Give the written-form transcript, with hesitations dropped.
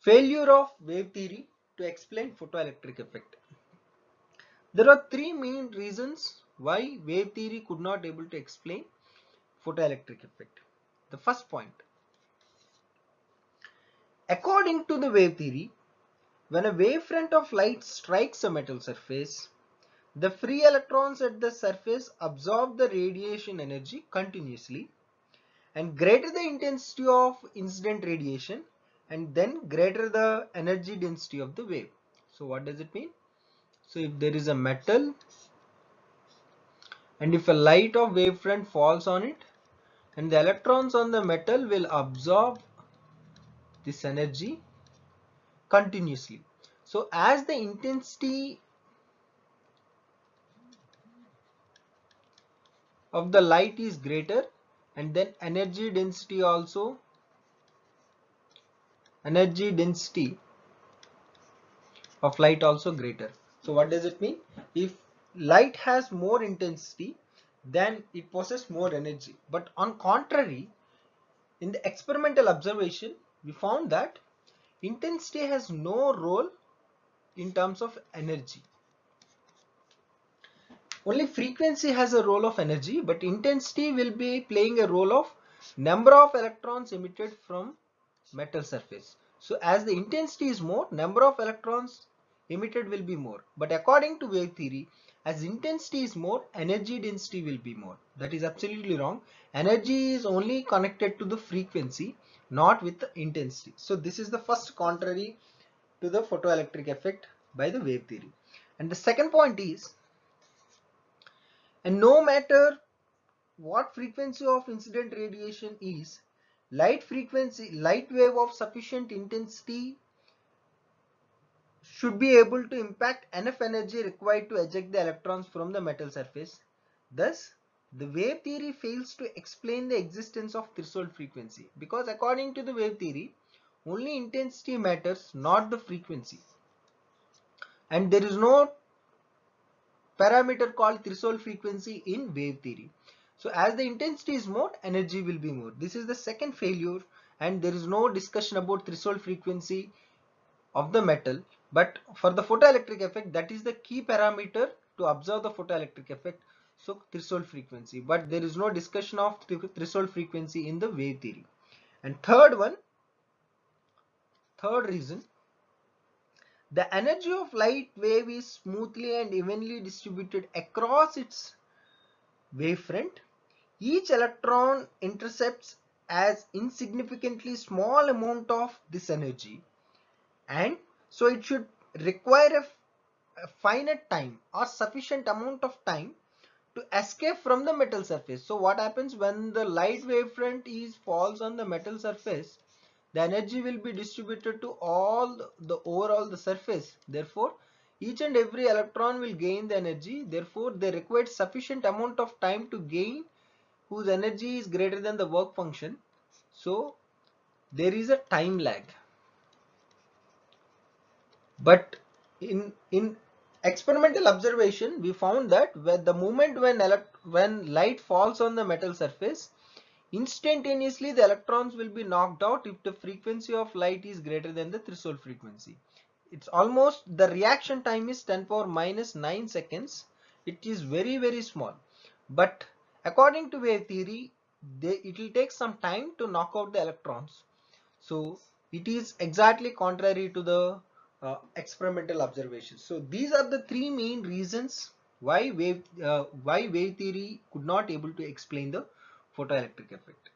Failure of wave theory to explain photoelectric effect. There are three main reasons why wave theory could not able to explain photoelectric effect. The first point, according to the wave theory, when a wavefront of light strikes a metal surface, the free electrons at the surface absorb the radiation energy continuously, and greater the intensity of incident radiation and then greater the energy density of the wave. So what does it mean? So if there is a metal and if a light of wavefront falls on it, and the electrons on the metal will absorb this energy continuously. So as the intensity of the light is greater, and then energy density of light also greater. So what does it mean? If light has more intensity, then it possesses more energy. But on contrary, in the experimental observation, we found that intensity has no role in terms of energy. Only frequency has a role of energy, but intensity will be playing a role of number of electrons emitted from metal surface. So as the intensity is more, number of electrons emitted will be more. But according to wave theory, as intensity is more, energy density will be more. That is absolutely wrong. Energy is only connected to the frequency, not with the intensity. So this is the first contrary to the photoelectric effect by the wave theory. And the second point is, and no matter what frequency of incident radiation is, light wave of sufficient intensity should be able to impact enough energy required to eject the electrons from the metal surface. Thus, the wave theory fails to explain the existence of threshold frequency, because according to the wave theory, only intensity matters, not the frequency. And there is no parameter called threshold frequency in wave theory. So as the intensity is more, energy will be more. This is the second failure, and there is no discussion about threshold frequency of the metal. But for the photoelectric effect, that is the key parameter to observe the photoelectric effect. So threshold frequency, but there is no discussion of threshold frequency in the wave theory. And third reason, the energy of light wave is smoothly and evenly distributed across its wavefront. Each electron intercepts as insignificantly small amount of this energy, and so it should require a finite time or sufficient amount of time to escape from the metal surface. So what happens when the light wavefront falls on the metal surface? The energy will be distributed to all the overall the surface. Therefore, each and every electron will gain the energy. Therefore, they require sufficient amount of time to gain, whose energy is greater than the work function. So there is a time lag. But in experimental observation, we found that the moment when light falls on the metal surface, instantaneously the electrons will be knocked out if the frequency of light is greater than the threshold frequency. It's almost, the reaction time is 10 power minus 9 seconds. It is very small. But according to wave theory, it will take some time to knock out the electrons. So it is exactly contrary to the experimental observations. So these are the three main reasons why wave theory could not able to explain the photoelectric effect.